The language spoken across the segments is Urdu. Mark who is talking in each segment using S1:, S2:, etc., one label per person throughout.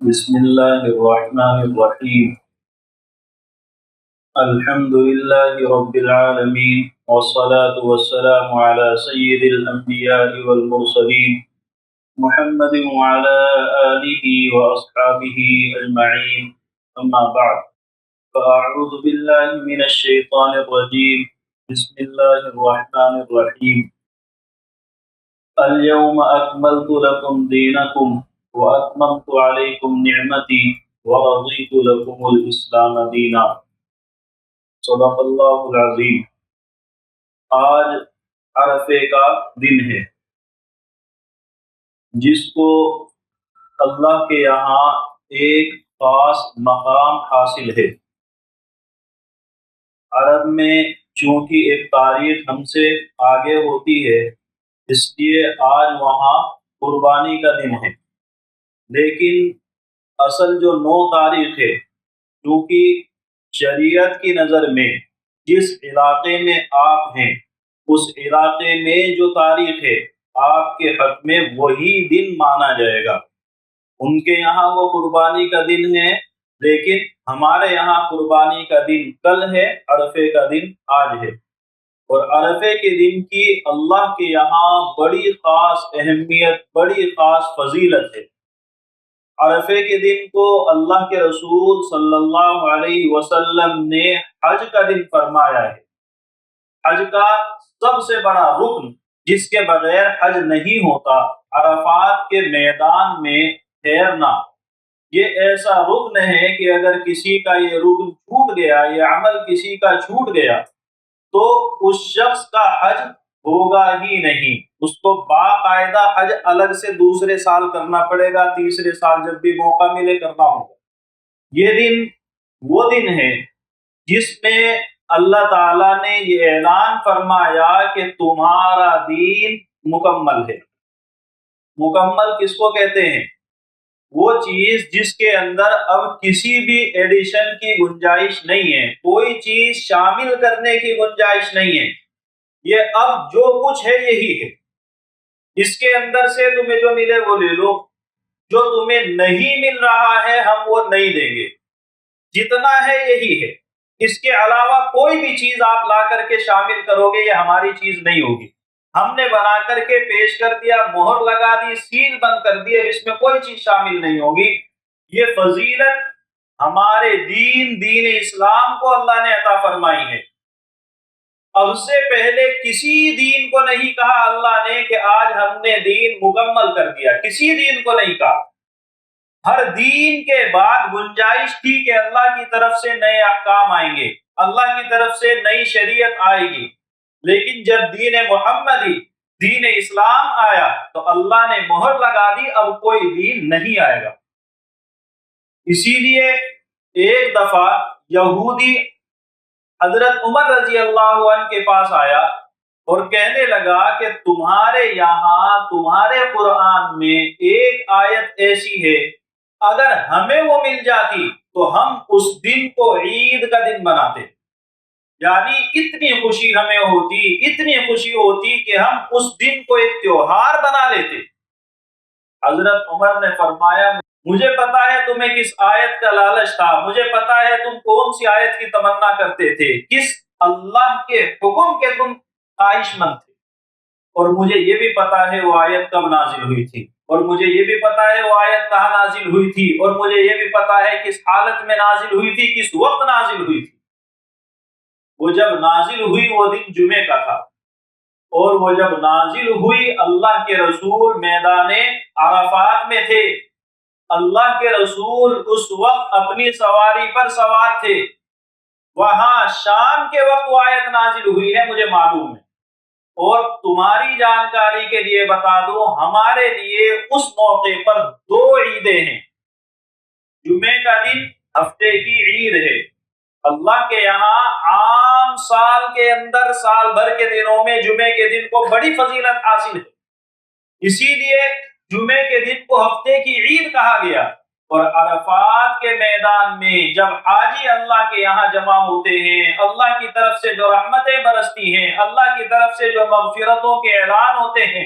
S1: بسم الله الرحمن الرحيم. الحمد لله رب العالمين، والصلاة والسلام على سيد الأنبياء والمرسلين محمد وعلى آله وأصحابه أجمعين. أما بعد، فأعوذ بالله من الشيطان الرجيم. بسم الله الرحمن الرحيم. اليوم أكملت لكم دينكم وأتممت عليكم نعمتي ورضيت لكم الإسلام دينا. صدق اللہ العظیم. آج عرفے کا دن ہے جس کو اللہ کے یہاں ایک خاص مقام حاصل ہے. عرب میں چونکہ ایک تاریخ ہم سے آگے ہوتی ہے، اس لیے آج وہاں قربانی کا دن ہے. لیکن اصل جو 9 تاریخ ہے، کیونکہ شریعت کی نظر میں جس علاقے میں آپ ہیں اس علاقے میں جو تاریخ ہے آپ کے حق میں وہی دن مانا جائے گا. ان کے یہاں وہ قربانی کا دن ہے، لیکن ہمارے یہاں قربانی کا دن کل ہے، عرفے کا دن آج ہے. اور عرفے کے دن کی اللہ کے یہاں بڑی خاص اہمیت، بڑی خاص فضیلت ہے. عرفے کے دن کو اللہ کے رسول صلی اللہ علیہ وسلم نے حج کا دن فرمایا ہے. حج کا سب سے بڑا رکن جس کے بغیر حج نہیں ہوتا، عرفات کے میدان میں ٹھہرنا. یہ ایسا رکن ہے کہ اگر کسی کا یہ رکن چھوٹ گیا، یہ عمل کسی کا چھوٹ گیا تو اس شخص کا حج ہوگا ہی نہیں. اس کو باقاعدہ حج الگ سے دوسرے سال کرنا پڑے گا، تیسرے سال جب بھی موقع ملے کرنا ہوگا. یہ دن وہ دن ہے جس میں اللہ تعالیٰ نے یہ اعلان فرمایا کہ تمہارا دین مکمل ہے. مکمل کس کو کہتے ہیں؟ وہ چیز جس کے اندر اب کسی بھی ایڈیشن کی گنجائش نہیں ہے، کوئی چیز شامل کرنے کی گنجائش نہیں ہے. یہ اب جو کچھ ہے یہی ہے. اس کے اندر سے تمہیں جو ملے وہ لے لو، جو تمہیں نہیں مل رہا ہے ہم وہ نہیں دیں گے. جتنا ہے یہی ہے. اس کے علاوہ کوئی بھی چیز آپ لا کر کے شامل کرو گے یہ ہماری چیز نہیں ہوگی. ہم نے بنا کر کے پیش کر دیا، مہر لگا دی، سیل بند کر دیے، اس میں کوئی چیز شامل نہیں ہوگی. یہ فضیلت ہمارے دین اسلام کو اللہ نے عطا فرمائی ہے. اب سے پہلے کسی دین کو نہیں کہا اللہ نے کہ آج ہم نے دین مکمل کر دیا، کسی دین کو نہیں کہا. ہر دین کے بعد گنجائش تھی کہ اللہ کی طرف سے نئے احکام آئیں گے، اللہ کی طرف سے نئی شریعت آئے گی. لیکن جب دین محمدی، دین اسلام آیا تو اللہ نے مہر لگا دی، اب کوئی دین نہیں آئے گا. اسی لیے ایک دفعہ یہودی حضرت عمر رضی اللہ عنہ کے پاس آیا اور کہنے لگا کہ تمہارے یہاں تمہارے قرآن میں ایک آیت ایسی ہے، اگر ہمیں وہ مل جاتی تو ہم اس دن کو عید کا دن بناتے. یعنی اتنی خوشی ہمیں ہوتی، اتنی خوشی ہوتی کہ ہم اس دن کو ایک تیوہار بنا لیتے. حضرت عمر نے فرمایا مجھے پتا ہے تمہیں کس آیت کا لالچ تھا، مجھے پتا ہے تم کون سی آیت کی تمنا کرتے تھے، کس اللہ کے حکم کے تم خواہش مند تھے. اور مجھے یہ بھی پتا ہے وہ آیت کب نازل ہوئی تھی، اور مجھے یہ بھی پتا ہے وہ آیت کہاں نازل ہوئی تھی، اور مجھے یہ بھی پتا ہے کس حالت میں نازل ہوئی تھی، کس وقت نازل ہوئی تھی. وہ جب نازل ہوئی وہ دن جمعے کا تھا، اور وہ جب نازل ہوئی اللہ کے رسول میدان عرفات میں تھے. اللہ کے رسول اس وقت اپنی سواری پر سوار تھے. وہاں شام کے وقت وہ آیت نازل ہوئی ہے، مجھے معلوم ہے. اور تمہاری جانکاری کے لیے بتا دوں، ہمارے لیے اس موقع پر 2 عیدیں ہیں. جمعے کا دن ہفتے کی عید ہے. اللہ کے یہاں عام سال کے اندر، سال بھر کے دنوں میں جمعے کے دن کو بڑی فضیلت حاصل ہے. اسی لیے جمعے کے دن کو ہفتے کی عید کہا گیا. اور عرفات کے میدان میں جب حاجی اللہ کے یہاں جمع ہوتے ہیں، اللہ کی طرف سے جو رحمتیں برستی ہیں، اللہ کی طرف سے جو مغفرتوں کے اعلان ہوتے ہیں،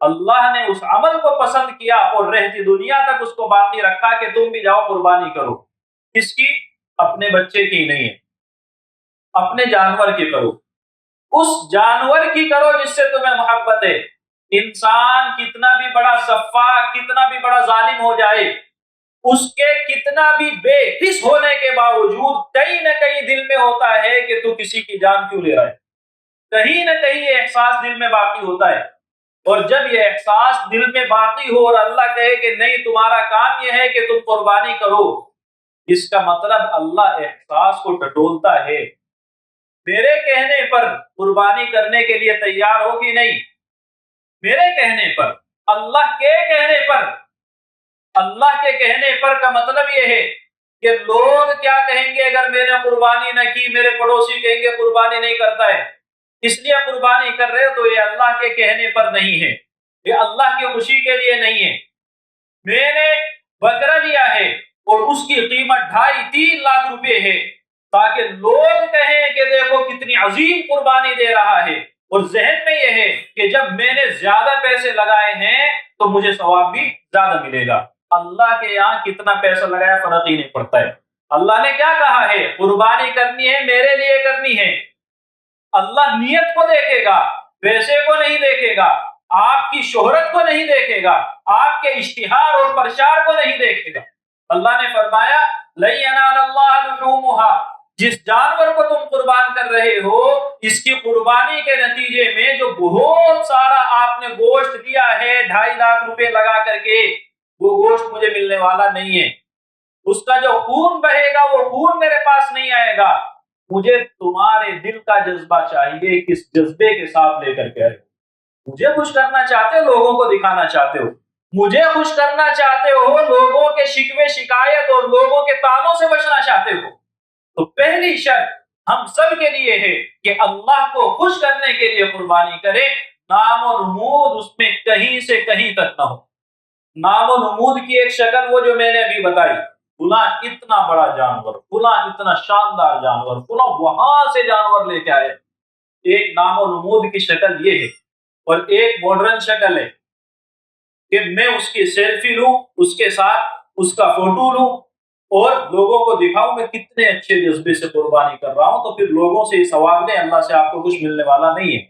S1: اللہ نے اس عمل کو پسند کیا اور رہتی دنیا تک اس کو باقی رکھا کہ تم بھی جاؤ قربانی کرو. کس کی؟ اپنے بچے کی نہیں ہے، اپنے جانور کی کرو. اس جانور کی کرو جس سے تمہیں محبت ہے. انسان کتنا بھی بڑا سفاک، کتنا بھی بڑا ظالم ہو جائے، اس کے کتنا بھی بے حس ہونے کے باوجود کہیں نہ کہیں دل میں ہوتا ہے کہ تو کسی کی جان کیوں لے رہا ہے. کہیں نہ کہیں یہ احساس دل میں باقی ہوتا ہے. اور جب یہ احساس دل میں باقی ہو اور اللہ کہے کہ نہیں تمہارا کام یہ ہے کہ تم قربانی کرو، اس کا مطلب اللہ احساس کو ٹٹولتا ہے. میرے کہنے پر قربانی کرنے کے لیے تیار ہو کہ نہیں؟ میرے کہنے پر، اللہ کے کہنے پر. اللہ کے کہنے پر کا مطلب یہ ہے کہ لوگ کیا کہیں گے اگر میں نے قربانی نہ کی؟ میرے پڑوسی کہیں گے قربانی نہیں کرتا ہے، اس لیے قربانی کر رہے ہو. تو یہ اللہ کے کہنے پر نہیں ہے، یہ اللہ کی خوشی کے لیے نہیں ہے. میں نے بکرا لیا ہے اور اس کی قیمت 2.5-3 لاکھ روپے ہے تاکہ لوگ کہیں کہ دیکھو کتنی عظیم قربانی دے رہا ہے، اور ذہن میں یہ ہے کہ جب میں نے زیادہ پیسے لگائے ہیں تو مجھے ثواب بھی زیادہ ملے گا. اللہ کے یہاں کتنا پیسہ لگایا فرق ہی نہیں پڑتا ہے. اللہ نے کیا کہا ہے؟ قربانی کرنی ہے میرے لیے کرنی ہے. اللہ نیت کو دیکھے گا، پیسے کو نہیں دیکھے گا، آپ کی شہرت کو نہیں دیکھے گا، آپ کے اشتہار اور پرچار کو نہیں دیکھے گا. اللہ نے فرمایا لَن يَنَالَ اللَّهَ لُحُومُهَا، جس جانور کو تم قربان کر رہے ہو اس کی قربانی کے نتیجے میں جو بہت سارا آپ نے گوشت دیا ہے 2.5 لاکھ روپے لگا کر کے، وہ گوشت مجھے ملنے والا نہیں ہے. اس کا جو خون بہے گا وہ خون میرے پاس نہیں آئے گا. مجھے تمہارے دل کا جذبہ چاہیے، کس جذبے کے ساتھ لے کر کے آئے. مجھے خوش کرنا چاہتے ہو، لوگوں کو دکھانا چاہتے ہو، مجھے خوش کرنا چاہتے ہو، لوگوں کے شکوے شکایت اور لوگوں کے تانوں سے بچنا چاہتے ہو، تو پہلی شرط ہم سب کے لیے ہے کہ اللہ کو خوش کرنے کے لیے قربانی کریں. نام و نمود اس میں کہیں سے کہیں تک نہ ہو. نام و نمود کی ایک شکل وہ جو میں نے ابھی بتائی، فلاں اتنا بڑا جانور، فلاں اتنا شاندار جانور، فلاں وہاں سے جانور لے کے آئے. ایک نام و نمود کی شکل یہ ہے. اور ایک ماڈرن شکل ہے کہ میں اس کی سیلفی لوں، اس کے ساتھ اس کا فوٹو لوں اور لوگوں کو دکھاؤں میں کتنے اچھے جذبے سے قربانی کر رہا ہوں. تو پھر لوگوں سے ثواب لیں، اللہ سے آپ کو کچھ ملنے والا نہیں ہے.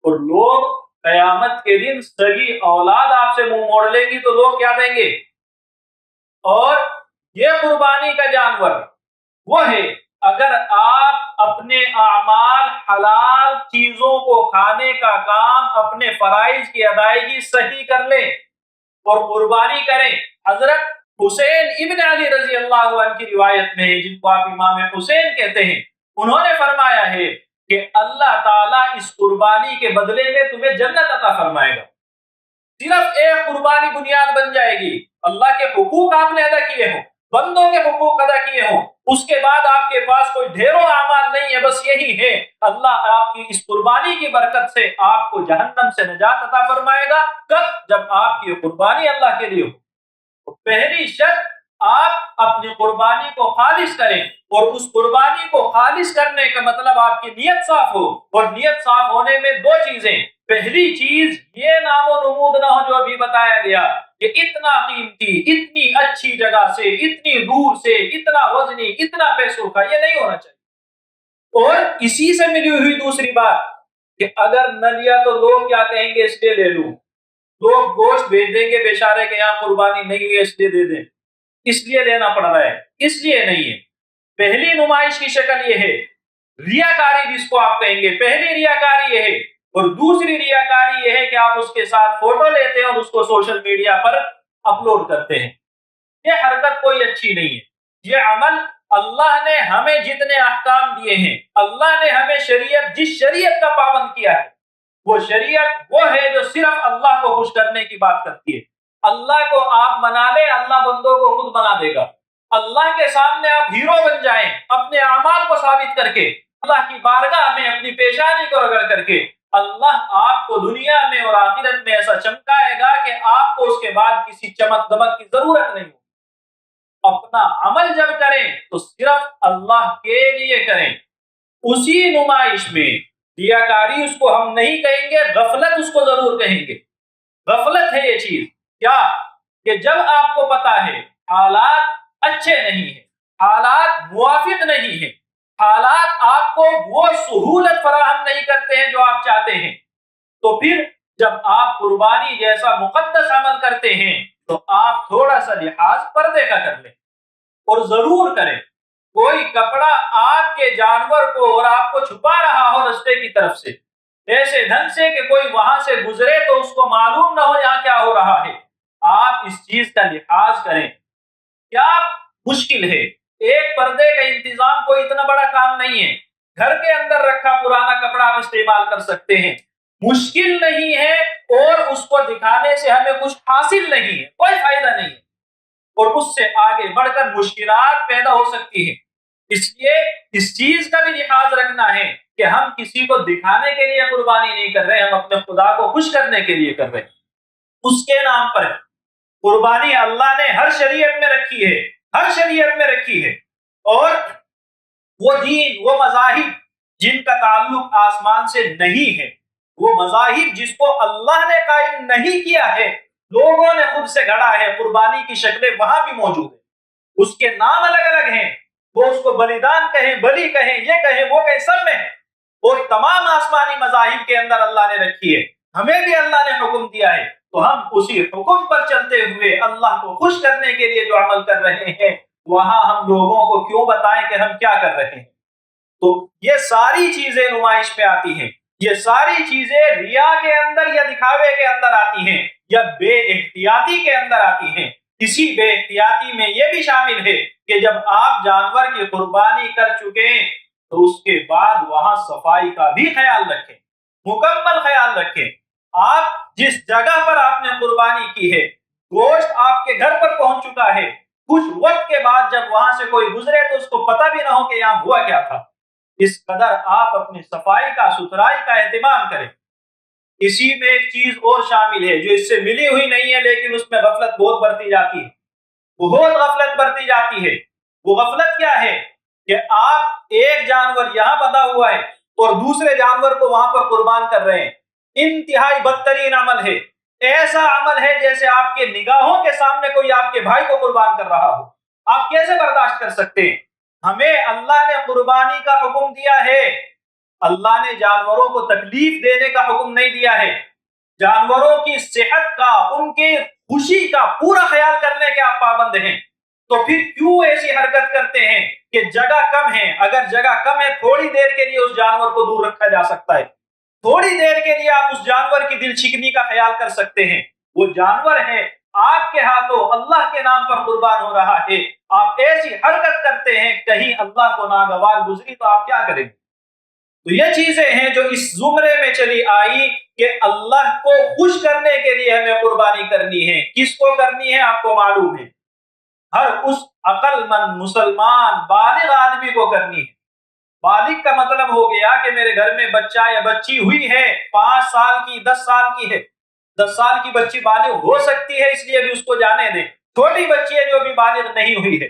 S1: اور لوگ قیامت کے دن سگی اولاد آپ سے منہ موڑ لیں گی تو لوگ کیا دیں گے؟ اور یہ قربانی کا جانور وہ ہے اگر آپ اپنے اعمال حلال چیزوں کو کھانے کا کام اپنے فرائض کی ادائیگی صحیح کر لیں اور قربانی کریں. حضرت حسین ابن علی رضی اللہ عنہ کی روایت میں ہے، جن کو آپ امام حسین کہتے ہیں، انہوں نے فرمایا ہے کہ اللہ تعالیٰ اس قربانی کے بدلے میں تمہیں جنت عطا فرمائے گا. صرف ایک قربانی بنیاد بن جائے گی. اللہ کے حقوق آپ نے ادا کیے ہوں، بندوں کے حقوق ادا کیے ہوں، اس کے بعد آپ کے پاس کوئی ڈھیروں اعمال نہیں ہے، بس یہی ہے. اللہ آپ کی اس قربانی کی برکت سے آپ کو جہنم سے نجات عطا فرمائے گا. کب؟ جب آپ کی قربانی اللہ کے لیے ہو. تو پہلی شرط آپ اپنی قربانی کو خالص کریں، اور اس قربانی کو خالص کرنے کا مطلب آپ کی نیت صاف ہو. اور نیت صاف ہونے میں دو چیزیں. پہلی چیز یہ نام و نمود نہ ہو جو ابھی بتایا گیا کہ اتنا قیمتی، اتنی اچھی جگہ سے، اتنی دور سے، اتنا وزنی، اتنا پیسوں کا، یہ نہیں ہونا چاہیے. اور اسی سے ملی ہوئی دوسری بات کہ اگر نہ لیا تو لوگ کیا کہیں گے اس لیے لے لوں. لوگ گوشت بھیج دیں گے بیچارے کے یہاں قربانی نہیں ہے اس لیے دے دیں، اس لیے لینا پڑ رہا ہے، اس لیے نہیں ہے. پہلی نمائش کی شکل یہ ہے ریاکاری، جس کو آپ کہیں گے. پہلی ریاکاری یہ ہے. اور دوسری ریاکاری یہ ہے کہ آپ اس کے ساتھ فوٹو لیتے ہیں اور اس کو سوشل میڈیا پر اپلوڈ کرتے ہیں. یہ حرکت کوئی اچھی نہیں ہے. یہ عمل اللہ نے ہمیں جتنے احکام دیے ہیں، اللہ نے ہمیں شریعت، جس شریعت کا پابند کیا ہے، وہ شریعت وہ ہے جو صرف اللہ کو خوش کرنے کی بات کرتی ہے. اللہ کو آپ منا لیں، اللہ بندوں کو خود بنا دے گا. اللہ کے سامنے آپ ہیرو بن جائیں اپنے اعمال کو ثابت کر کے، اللہ کی بارگاہ میں اپنی پیشانی کو رگڑ کر کے، اللہ آپ کو دنیا میں اور آخرت میں ایسا چمکائے گا کہ آپ کو اس کے بعد کسی چمک دمک کی ضرورت نہیں. اپنا عمل جب کریں تو صرف اللہ کے لیے کریں. اسی نمائش میں ریاکاری اس کو ہم نہیں کہیں گے، غفلت اس کو ضرور کہیں گے. غفلت ہے یہ چیز. کیا کہ جب آپ کو پتا ہے حالات اچھے نہیں ہیں، حالات موافق نہیں ہیں، حالات آپ کو وہ سہولت فراہم نہیں کرتے ہیں جو آپ چاہتے ہیں، تو پھر جب آپ قربانی جیسا مقدس عمل کرتے ہیں تو آپ تھوڑا سا لحاظ پردے کا کر لیں اور ضرور کریں. کوئی کپڑا آپ کے جانور کو اور آپ کو چھپا رہا ہو رستے کی طرف سے، ایسے ڈھنگ سے کہ کوئی وہاں سے گزرے تو اس کو معلوم نہ ہو یہاں کیا ہو رہا ہے، آپ اس چیز کا لحاظ کریں. کیا مشکل ہے؟ ایک پردے کا انتظام کوئی اتنا بڑا کام نہیں ہے. گھر کے اندر رکھا پرانا کپڑا آپ استعمال کر سکتے ہیں، مشکل نہیں ہے، اور اس کو دکھانے سے ہمیں کچھ حاصل نہیں ہے، کوئی فائدہ نہیں ہے، اور اس سے آگے بڑھ کر مشکلات پیدا ہو سکتی ہیں. اس لیے اس چیز کا بھی لحاظ رکھنا ہے کہ ہم کسی کو دکھانے کے لیے قربانی نہیں کر رہے، ہم اپنے خدا کو خوش کرنے کے لیے کر رہے ہیں. اس کے نام پر قربانی اللہ نے ہر شریعت میں رکھی ہے، ہر شریعت میں رکھی ہے. اور وہ دین، وہ مذاہب جن کا تعلق آسمان سے نہیں ہے، وہ مذاہب جس کو اللہ نے قائم نہیں کیا ہے، لوگوں نے خود سے گھڑا ہے، قربانی کی شکلیں وہاں بھی موجود ہیں، اس کے نام الگ الگ ہیں، وہ اس کو بلیدان کہیں، بلی کہیں، یہ کہیں، وہ کہیں، سب میں ہے. اور تمام آسمانی مذاہب کے اندر اللہ نے رکھی ہے، ہمیں بھی اللہ نے حکم دیا ہے، تو ہم اسی حکم پر چلتے ہوئے اللہ کو خوش کرنے کے لیے جو عمل کر رہے ہیں، وہاں ہم لوگوں کو کیوں بتائیں کہ ہم کیا کر رہے ہیں. تو یہ ساری چیزیں نمائش میں آتی ہیں، یہ ساری چیزیں ریا کے اندر یا دکھاوے کے اندر آتی ہیں، یا بے احتیاطی کے اندر آتی ہیں. اسی بے احتیاطی میں یہ بھی شامل ہے کہ جب آپ جانور کی قربانی کر چکے تو اس کے بعد وہاں صفائی کا بھی خیال رکھیں، مکمل خیال رکھیں. آپ جس جگہ پر آپ نے قربانی کی ہے، گوشت آپ کے گھر پر پہنچ چکا ہے، کچھ وقت کے بعد جب وہاں سے کوئی گزرے تو اس کو پتہ بھی نہ ہو کہ یہاں ہوا کیا تھا. اس قدر آپ اپنی صفائی کا، ستھرائی کا اہتمام کریں. اسی میں ایک چیز اور شامل ہے جو اس سے ملی ہوئی نہیں ہے، لیکن اس میں غفلت بہت برتی جاتی ہے، بہت غفلت برتی جاتی ہے. وہ غفلت کیا ہے کہ آپ ایک جانور یہاں بندھا ہوا ہے اور دوسرے جانور کو وہاں پر قربان کر رہے ہیں. انتہائی بدترین عمل ہے. ایسا عمل ہے جیسے آپ کے نگاہوں کے سامنے کوئی آپ کے بھائی کو قربان کر رہا ہو. آپ کیسے برداشت کر سکتے ہیں؟ ہمیں اللہ نے قربانی کا حکم دیا ہے، اللہ نے جانوروں کو تکلیف دینے کا حکم نہیں دیا ہے. جانوروں کی صحت کا، ان کی خوشی کا پورا خیال کرنے کے آپ پابند ہیں. تو پھر کیوں ایسی حرکت کرتے ہیں کہ جگہ کم ہے؟ اگر جگہ کم ہے، تھوڑی دیر کے لیے اس جانور کو دور رکھا جا سکتا ہے، تھوڑی دیر کے لیے آپ اس جانور کی دل شکنی کا خیال کر سکتے ہیں. وہ جانور ہے، آپ کے ہاتھوں اللہ کے نام پر قربان ہو رہا ہے، آپ ایسی حرکت کرتے ہیں، کہیں اللہ کو ناگوار گزری تو آپ کیا کریں گے؟ تو یہ چیزیں ہیں جو اس زمرے میں چلی آئی کہ اللہ کو خوش کرنے کے لیے ہمیں قربانی کرنی ہے. کس کو کرنی ہے آپ کو معلوم ہے، ہر اس عقل مند مسلمان بالغ آدمی کو کرنی ہے. بالغ کا مطلب ہو گیا کہ میرے گھر میں بچہ یا بچی ہوئی ہے، 5 سال کی، 10 سال کی ہے. 10 سال کی بچی بالغ ہو سکتی ہے، اس لیے بھی اس کو جانے دیں. چھوٹی بچی ہے جو بھی بالغ نہیں ہوئی ہے،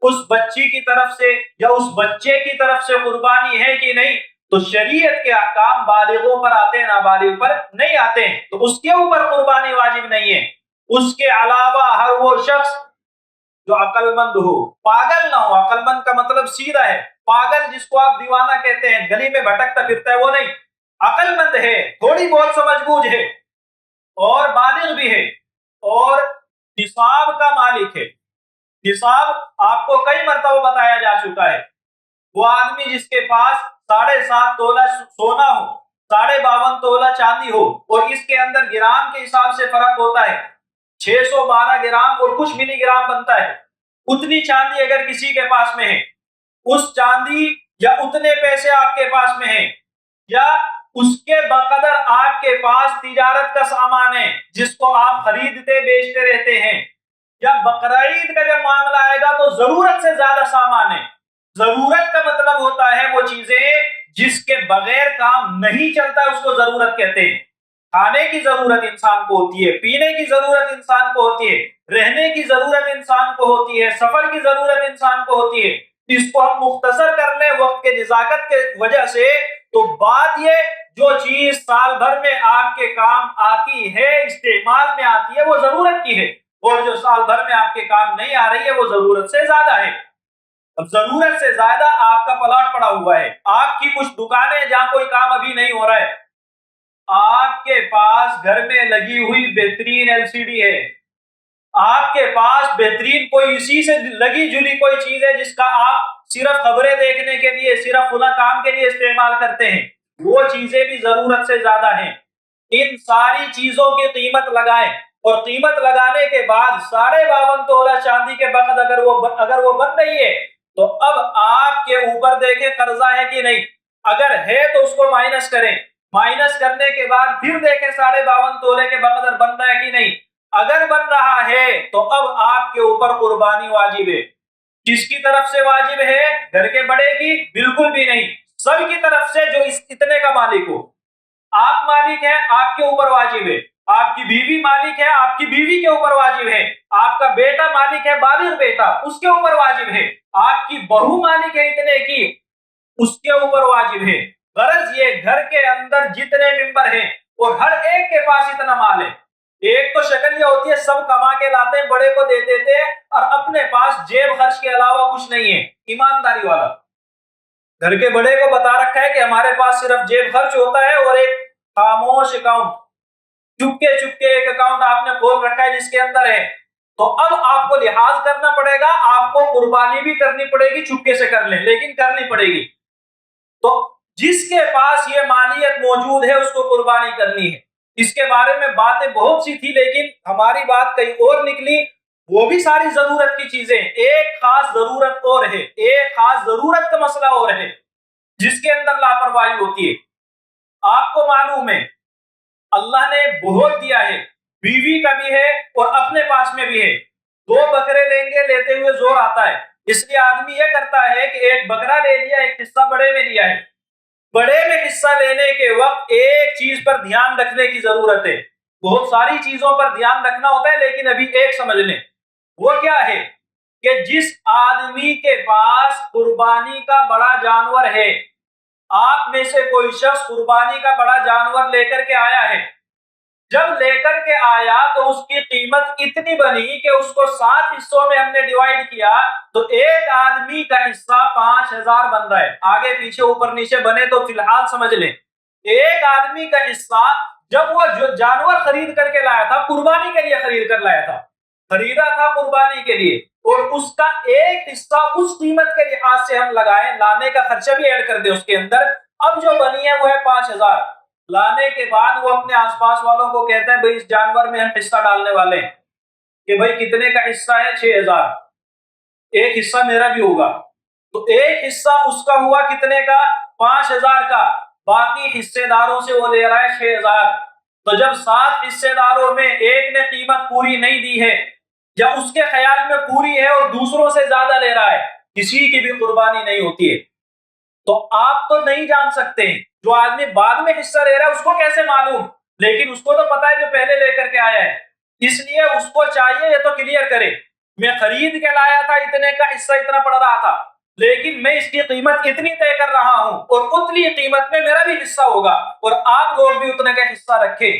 S1: اس بچی کی طرف سے یا اس بچے کی طرف سے قربانی ہے کہ نہیں؟ تو شریعت کے احکام بالغوں پر آتے ہیں، نابالغ پر نہیں آتے ہیں، تو اس کے اوپر قربانی واجب نہیں ہے. اس کے علاوہ ہر وہ شخص جو عقل مند ہو، پاگل نہ ہو. عقل مند کا مطلب سیدھا ہے، پاگل جس کو آپ دیوانہ کہتے ہیں، گلی میں بھٹکتا پھرتا ہے، وہ نہیں. عقل مند ہے، تھوڑی بہت سمجھ بوجھ ہے، اور بالغ بھی ہے، اور نصاب کا مالک ہے. نصاب آپ کو کئی مرتبہ بتایا جا چکا ہے. وہ آدمی جس کے پاس 7.5 تولہ سونا ہو، 52 تولہ چاندی ہو، اور اس کے اندر گرام کے حساب سے فرق ہوتا ہے، 612 گرام اور کچھ ملی گرام بنتا ہے. اتنی چاندی اگر کسی کے پاس میں ہے، اس چاندی یا اتنے پیسے آپ کے پاس میں ہیں، یا اس کے بقدر آپ کے پاس تجارت کا سامان ہے جس کو آپ خریدتے بیچتے رہتے ہیں، یا بقرعید کا جب معاملہ آئے گا تو ضرورت سے زیادہ سامان ہے. ضرورت کا مطلب ہوتا ہے وہ چیزیں جس کے بغیر کام نہیں چلتا، اس کو ضرورت کہتے ہیں. کھانے کی ضرورت انسان کو ہوتی ہے، پینے کی ضرورت انسان کو ہوتی ہے، رہنے کی ضرورت انسان کو ہوتی ہے، سفر کی ضرورت انسان کو ہوتی ہے. اس کو ہم مختصر کر لیں وقت کے نزاکت کے وجہ سے، تو بات یہ جو چیز سال بھر میں آپ کے کام آتی ہے، استعمال میں آتی ہے، وہ ضرورت کی ہے، اور جو سال بھر میں آپ کے کام نہیں آ رہی ہے وہ ضرورت سے زیادہ ہے۔ اب ضرورت سے زیادہ آپ کا پلاٹ پڑا ہوا ہے، آپ کی کچھ دکانیں جہاں کوئی کام ابھی نہیں ہو رہا ہے، آپ کے پاس گھر میں لگی ہوئی بہترین LCD ہے، آپ کے پاس بہترین کوئی اسی سے لگی جلی کوئی چیز ہے جس کا آپ صرف خبریں دیکھنے کے لیے، صرف فلاں کام کے لیے استعمال کرتے ہیں، وہ چیزیں بھی ضرورت سے زیادہ ہیں۔ ان ساری چیزوں کی قیمت لگائیں، اور قیمت لگانے کے بعد 52.5 تولہ چاندی کے بعد اگر وہ بن رہی ہے تو اب آپ کے اوپر دیکھیں قرضہ ہے کہ نہیں، اگر ہے تو اس کو مائنس کریں، مائنس کرنے کے بعد پھر دیکھیں 52.5 تولے کے بقدر بن رہا ہے کہ نہیں، اگر بن رہا ہے تو اب آپ کے اوپر قربانی واجب ہے۔ کس کی طرف سے واجب ہے؟ گھر کے بڑے کی؟ بالکل بھی نہیں، سب کی طرف سے جو اس اتنے کا مالک ہو۔ آپ مالک ہیں، آپ کے اوپر واجب ہے، آپ کی بیوی مالک ہے، آپ کی بیوی کے اوپر واجب ہے، آپ کا بیٹا مالک ہے، بالغ بیٹا، اس کے اوپر واجب ہے، آپ کی بہو مالک ہے اتنے کی، اس کے اوپر واجب ہے۔ غرض یہ گھر کے اندر جتنے ممبر ہیں اور ہر ایک کے پاس اتنا مال ہے۔ ایک تو شکل یہ ہوتی ہے سب کما کے لاتے ہیں، بڑے کو دے دیتے ہیں، اور اپنے پاس جیب خرچ کے علاوہ کچھ نہیں ہے۔ ایمانداری والا گھر کے بڑے کو بتا رکھا ہے کہ ہمارے پاس صرف جیب خرچ ہوتا ہے اور ایک خاموش اکاؤنٹ، چپکے ایک اکاؤنٹ آپ نے کھول رکھا ہے جس کے اندر ہے، تو اب آپ کو لحاظ کرنا پڑے گا، آپ کو قربانی بھی کرنی پڑے گی، چپکے سے کر لیں لیکن کرنی پڑے گی۔ تو جس کے پاس یہ مالیت موجود ہے اس کو قربانی کرنی ہے۔ اس کے بارے میں باتیں بہت سی تھی لیکن ہماری بات کہیں اور نکلی، وہ بھی ساری ضرورت کی چیزیں، ایک خاص ضرورت اور ہے، ایک خاص ضرورت کا مسئلہ اور ہے جس کے اندر لاپرواہی ہوتی ہے۔ آپ کو معلوم ہے اللہ نے بہت دیا ہے، بیوی کا بھی ہے اور اپنے پاس میں بھی ہے، 2 بکرے لیں گے لیتے ہوئے زور آتا ہے، اس لیے آدمی یہ کرتا ہے کہ ایک بکرا لے لیا، ایک حصہ بڑے میں لیا ہے۔ بڑے میں حصہ لینے کے وقت ایک چیز پر دھیان رکھنے کی ضرورت ہے، بہت ساری چیزوں پر دھیان رکھنا ہوتا ہے لیکن ابھی ایک سمجھ لیں، وہ کیا ہے کہ جس آدمی کے پاس قربانی کا بڑا جانور ہے، آپ میں سے کوئی شخص قربانی کا بڑا جانور لے کر کے آیا ہے، جب لے کر کے آیا تو اس کی قیمت اتنی بنی کہ اس کو 7 حصوں میں ہم نے ڈیوائیڈ کیا تو ایک آدمی کا حصہ 5000 بن رہا ہے، آگے پیچھے اوپر نیچے بنے تو فی الحال سمجھ لیں، ایک آدمی کا حصہ جب وہ جو جانور خرید کر کے لایا تھا، قربانی کے لیے خرید کر لایا تھا، خریدا تھا قربانی کے لیے، اور اس کا ایک حصہ اس قیمت کے لحاظ سے ہم لگائیں، لانے کا خرچہ بھی ایڈ کر دے اس کے اندر، اب جو بنی ہے وہ ہے 5000۔ لانے کے بعد وہ اپنے آس پاس والوں کو کہتا ہے بھائی اس جانور میں ہم حصہ ڈالنے والے ہیں، کہ بھائی کتنے کا حصہ ہے؟ 6000، ایک حصہ میرا بھی ہوگا، تو ایک حصہ اس کا ہوا کتنے کا؟ 5000 کا، باقی حصے داروں سے وہ لے رہا ہے 6000۔ تو جب 7 حصے داروں میں ایک نے قیمت پوری نہیں دی ہے یا اس کے خیال میں پوری ہے اور دوسروں سے زیادہ لے رہا ہے، کسی کی بھی قربانی نہیں ہوتی ہے۔ تو آپ تو نہیں جان سکتے، جو آدمی بعد میں حصہ لے رہا ہے اس کو کیسے معلوم، لیکن اس کو تو پتا ہے جو پہلے لے کر کے آیا ہے، اس لیے اس کو چاہیے یہ تو کلیئر کرے، میں خرید کے لایا تھا، اتنے کا حصہ اتنا پڑ رہا تھا، لیکن میں اس کی قیمت اتنی طے کر رہا ہوں اور اتنی قیمت میں میرا بھی حصہ ہوگا اور آپ لوگ بھی اتنے کا حصہ رکھیں۔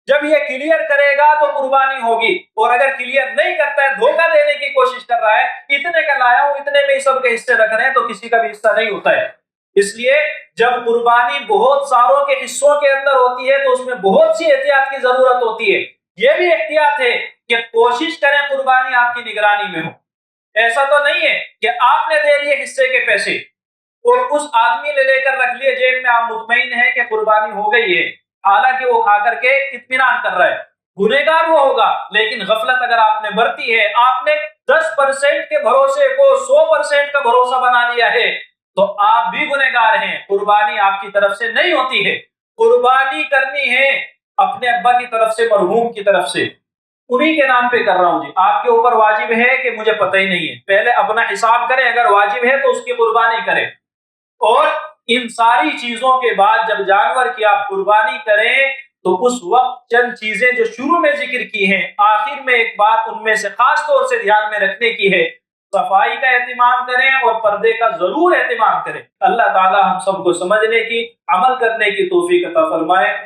S1: جب یہ کلیئر کرے گا تو قربانی ہوگی، اور اگر کلیئر نہیں کرتا ہے، دھوکہ دینے کی کوشش کر رہا ہے، اتنے کا لایا ہوں اتنے میں سب کے حصے رکھ رہے ہیں، تو کسی کا بھی حصہ نہیں ہوتا ہے۔ اس لیے جب قربانی بہت ساروں کے حصوں کے اندر ہوتی ہے تو اس میں بہت سی احتیاط کی ضرورت ہوتی ہے۔ یہ بھی احتیاط ہے کہ کوشش کریں قربانی آپ کی نگرانی میں ہو، ایسا تو نہیں ہے کہ آپ نے دے لیے حصے کے پیسے اور اس آدمی نے لے کر رکھ لیے جیب میں، آپ مطمئن ہیں کہ قربانی ہو گئی ہے، حالانکہ وہ کھا کر کے اطمینان کر رہا ہے، گنہگار وہ ہوگا، لیکن غفلت اگر آپ نے برتی ہے، آپ نے 10% کے بھروسے کو 100% کا بھروسہ بنا لیا ہے، تو آپ بھی گنہگار ہیں، قربانی آپ کی طرف سے نہیں ہوتی ہے۔ قربانی کرنی ہے اپنے ابا کی طرف سے، مرحوم کی طرف سے، انہی کے نام پہ کر رہا ہوں جی، آپ کے اوپر واجب ہے کہ مجھے پتہ ہی نہیں ہے، پہلے اپنا حساب کریں، اگر واجب ہے تو اس کی قربانی کریں، اور ان ساری چیزوں کے بعد جب جانور کی آپ قربانی کریں تو اس وقت چند چیزیں جو شروع میں ذکر کی ہیں، آخر میں ایک بات ان میں سے خاص طور سے دھیان میں رکھنے کی ہے، صفائی کا اہتمام کریں اور پردے کا ضرور اہتمام کریں۔ اللہ تعالی ہم سب کو سمجھنے کی، عمل کرنے کی توفیق عطا فرمائے۔